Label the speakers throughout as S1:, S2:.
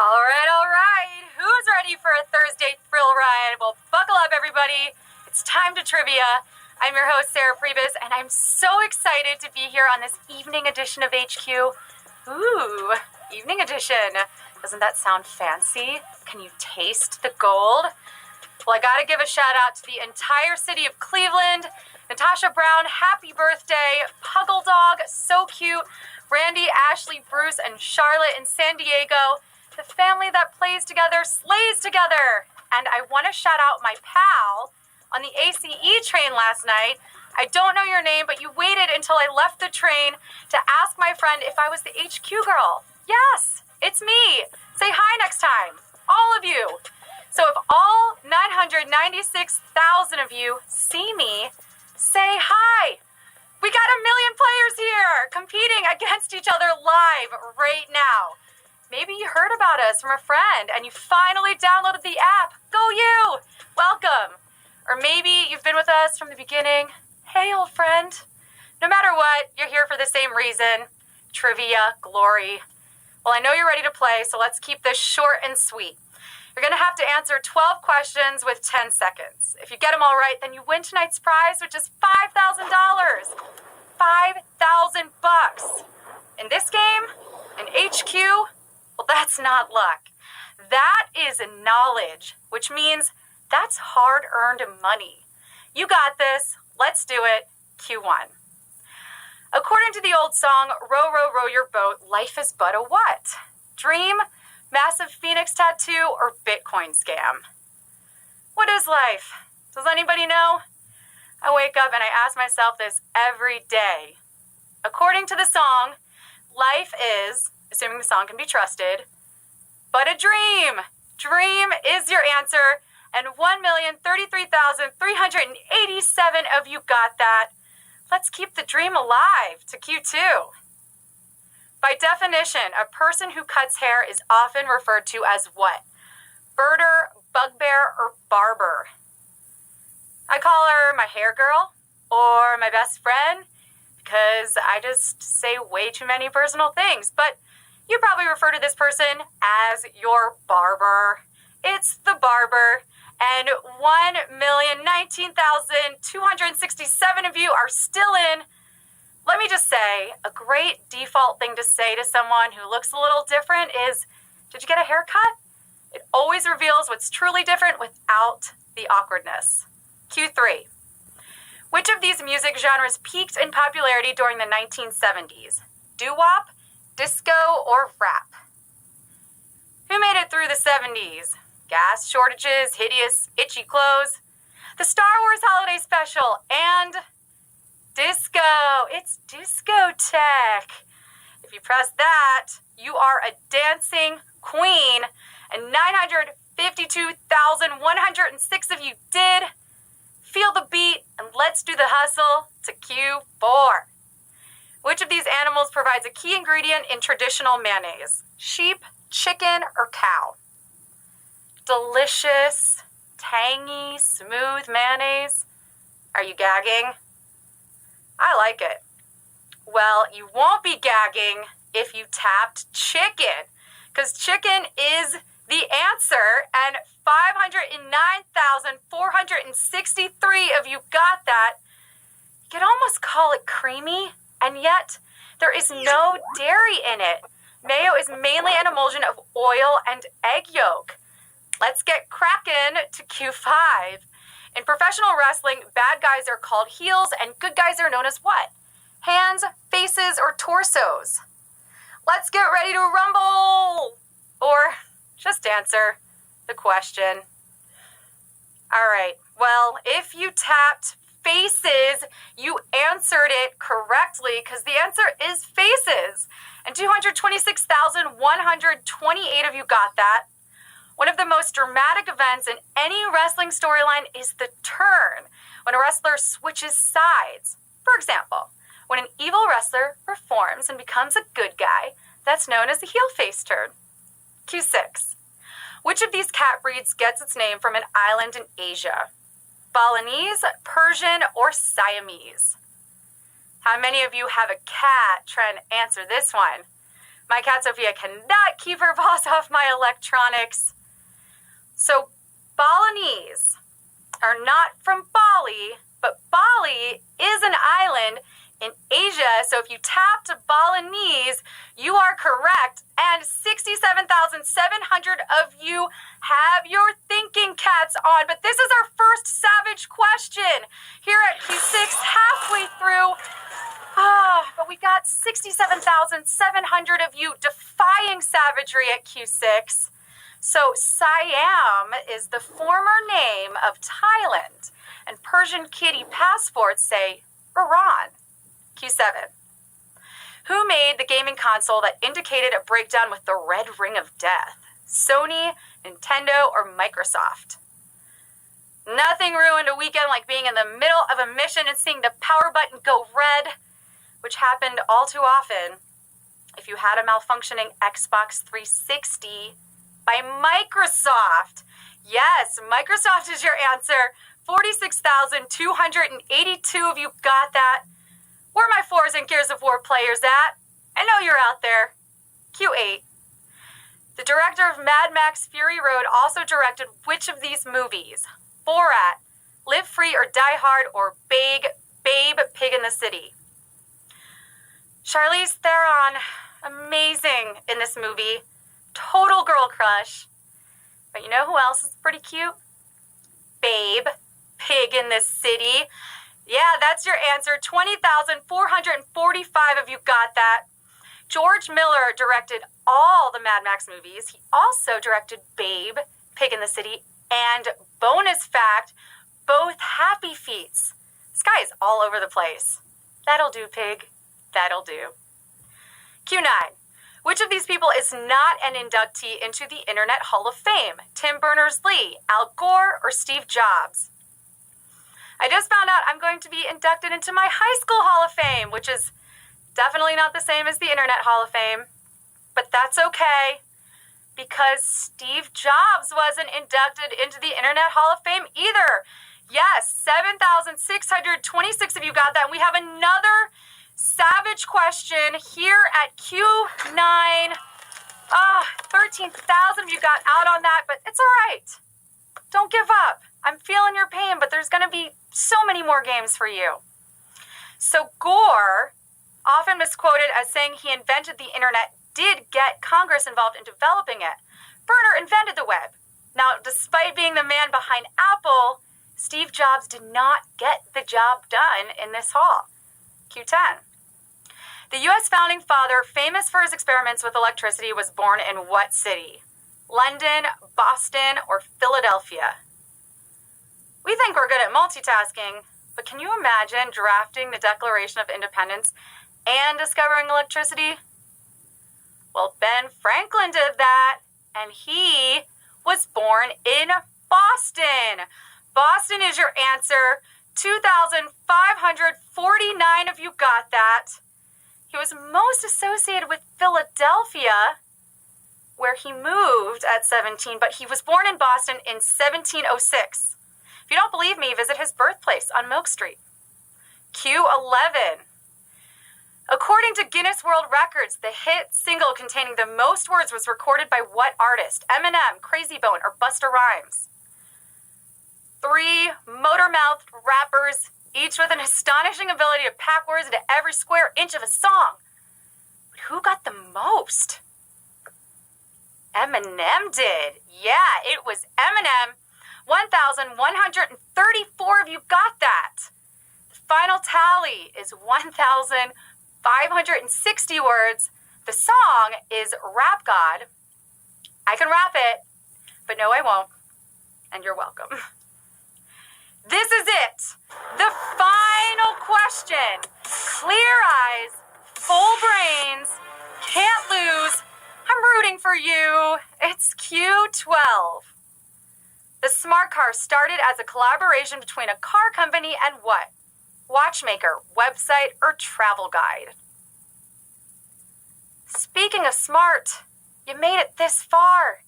S1: All right. Who's ready for a Thursday thrill ride? Well, buckle up, everybody. It's time to trivia. I'm your host, Sarah Pribis, and I'm so excited to be here on this evening edition of HQ. Ooh, evening edition. Doesn't that sound fancy? Can you taste the gold? Well, I gotta give a shout out to the entire city of Cleveland. Natasha Brown, happy birthday. Puggle dog, so cute. Randy, Ashley, Bruce, and Charlotte in San Diego. The family that plays together slays together. And I want to shout out my pal on the ACE train last night. I don't know your name, but you waited until I left the train to ask my friend if I was the HQ girl. Yes, it's me. Say hi next time. All of you. So if all 996,000 of you see me, say hi. We got 1 million players here competing against each other live right now. Maybe you heard about us from a friend and you finally downloaded the app. Go you! Welcome. Or maybe you've been with us from the beginning. Hey, old friend. No matter what, you're here for the same reason. Trivia, glory. Well, I know you're ready to play, so let's keep this short and sweet. You're going to have to answer 12 questions with 10 seconds. If you get them all right, then you win tonight's prize, which is $5,000. $5,000. In this game, in HQ, well, that's not luck. That is knowledge, which means that's hard-earned money. You got this. Let's do it. Q1. According to the old song, row, row, row your boat, life is but a what? Dream, massive phoenix tattoo, or Bitcoin scam? What is life? Does anybody know? I wake up and I ask myself this every day. According to the song, life is, assuming the song can be trusted, but a dream. Dream is your answer, and 1,033,387 of you got that. Let's keep the dream alive to Q2. By definition, a person who cuts hair is often referred to as what? Birder, bugbear, or barber? I call her my hair girl or my best friend because I just say way too many personal things. But you probably refer to this person as your barber. It's the barber. And 1,019,267 of you are still in. Let me just say, a great default thing to say to someone who looks a little different is, did you get a haircut? It always reveals what's truly different without the awkwardness. Q3. Which of these music genres peaked in popularity during the 1970s? Doo-wop, disco, or rap? Who made it through the 70s? Gas shortages, hideous, itchy clothes, the Star Wars Holiday Special, and disco. It's discotheque. If you press that, you are a dancing queen, and 952,106 of you did. Feel the beat, and let's do the hustle to Q4. Which of these animals provides a key ingredient in traditional mayonnaise? Sheep, chicken, or cow? Delicious, tangy, smooth mayonnaise. Are you gagging? I like it. Well, you won't be gagging if you tapped chicken, because chicken is the answer, and 509,463 of you got that. You could almost call it creamy, and yet there is no dairy in it. Mayo is mainly an emulsion of oil and egg yolk. Let's get cracking to Q5. In professional wrestling, bad guys are called heels and good guys are known as what? Hands, faces, or torsos? Let's get ready to rumble! Or just answer the question. All right, well, if you tapped faces, you answered it correctly because the answer is faces. And 226,128 of you got that. One of the most dramatic events in any wrestling storyline is the turn, when a wrestler switches sides. For example, when an evil wrestler reforms and becomes a good guy, that's known as a heel face turn. Q6. Which of these cat breeds gets its name from an island in Asia? Balinese, Persian, or Siamese? How many of you have a cat? Try and answer this one. My cat Sophia cannot keep her paws off my electronics. So Balinese are not from Bali, but Bali is an island in Asia. So if you tap to Balinese, you are correct. And 67,700 of you have your thinking caps on. But this is our first savage question here at Q6, halfway through. But we got 67,700 of you defying savagery at Q6. So Siam is the former name of Thailand, and Persian kitty passports say Iran. Q7. Who made the gaming console that indicated a breakdown with the red ring of death? Sony, Nintendo, or Microsoft? Nothing ruined a weekend like being in the middle of a mission and seeing the power button go red, which happened all too often if you had a malfunctioning Xbox 360 by Microsoft. Yes, Microsoft is your answer. 46,282 of you got that. Where are my Forza and Gears of War players at? I know you're out there. Q8. The director of Mad Max Fury Road also directed which of these movies? Borat, Live Free or Die Hard, or Babe Pig in the City? Charlize Theron, amazing in this movie. Total girl crush. But you know who else is pretty cute? Babe Pig in the City. Yeah, that's your answer. 20,445 of you got that. George Miller directed all the Mad Max movies. He also directed Babe, Pig in the City, and bonus fact, both Happy Feets. This guy is all over the place. That'll do, Pig. That'll do. Q9. Which of these people is not an inductee into the Internet Hall of Fame? Tim Berners-Lee, Al Gore, or Steve Jobs? I just found out I'm going to be inducted into my high school Hall of Fame, which is definitely not the same as the Internet Hall of Fame. But that's okay, because Steve Jobs wasn't inducted into the Internet Hall of Fame either. Yes, 7,626 of you got that. And we have another savage question here at Q9. 13,000 of you got out on that, but it's all right. Don't give up. I'm feeling your pain, but there's going to be so many more games for you. So Gore, often misquoted as saying he invented the internet, did get Congress involved in developing it. Bernard invented the web. Now, despite being the man behind Apple, Steve Jobs did not get the job done in this hall. Q10. The U.S. founding father, famous for his experiments with electricity, was born in what city? London, Boston, or Philadelphia? We think we're good at multitasking, but can you imagine drafting the Declaration of Independence and discovering electricity? Well, Ben Franklin did that, and he was born in Boston. Boston is your answer. 2,549 of you got that. He was most associated with Philadelphia, where he moved at 17, but he was born in Boston in 1706. If you don't believe me, visit his birthplace on Milk Street. Q11. According to Guinness World Records, the hit single containing the most words was recorded by what artist? Eminem, Crazy Bone, or Busta Rhymes? 3 motor-mouthed rappers, each with an astonishing ability to pack words into every square inch of a song. But who got the most? Eminem did. Yeah, it was Eminem. 1,134 of you got that. The final tally is 1,560 words. The song is Rap God. I can rap it, but no, I won't. And you're welcome. This is it. The final question. Clear eyes, full brains, can't lose. I'm rooting for you. It's Q12. The smart car started as a collaboration between a car company and what? Watchmaker, website, or travel guide? Speaking of smart, you made it this far.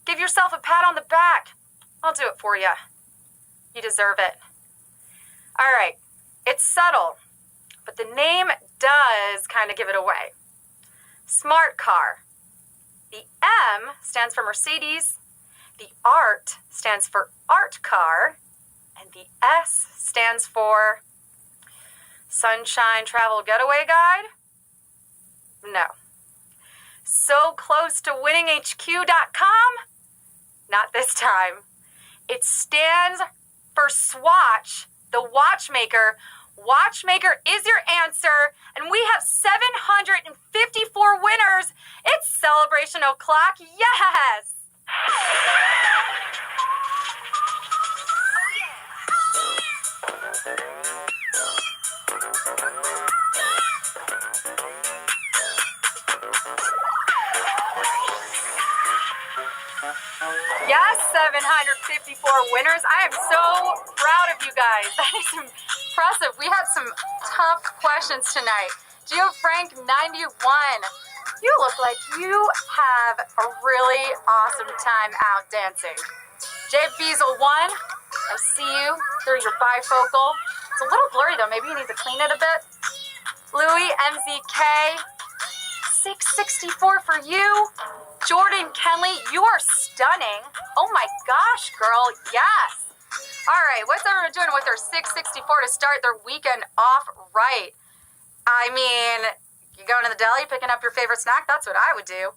S1: Give yourself a pat on the back. I'll do it for you. You deserve it. All right, it's subtle, but the name does kind of give it away. smart car. The M stands for Mercedes. The ART stands for art car. And the S stands for Sunshine Travel Getaway Guide? No. So close to winninghq.com? Not this time. It stands for Swatch, the watchmaker. Watchmaker is your answer, and we have 754 winners. It's celebration o'clock. Yes! Yes, 754 winners. I am so proud of you guys. That is impressive. We had some tough questions tonight. GeoFrank91, you look like you have a really awesome time out dancing. JBeasel1, I see you through your bifocal. It's a little blurry though. Maybe you need to clean it a bit. Louis MZK, 664 for you. Jordan Kenley, you are stunning. Oh my gosh, girl, yes. All right, what's everyone doing with their 664 to start their weekend off right? I mean, you going to the deli, picking up your favorite snack? That's what I would do.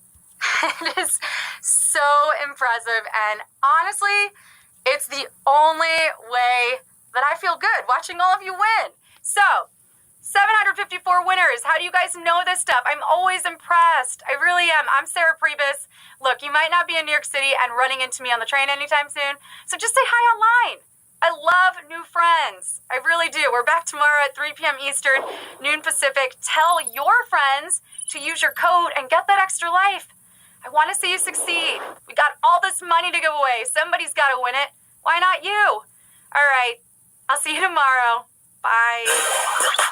S1: It is so impressive, and honestly, it's the only way that I feel good watching all of you win. So, 754 winners. How do you guys know this stuff? I'm always impressed. I really am. I'm Sarah Pribis. Look, you might not be in New York City and running into me on the train anytime soon, so just say hi online. I love new friends. I really do. We're back tomorrow at 3 p.m. Eastern, noon Pacific. Tell your friends to use your code and get that extra life. I want to see you succeed. We got all this money to give away. Somebody's got to win it. Why not you? All right. I'll see you tomorrow. Bye.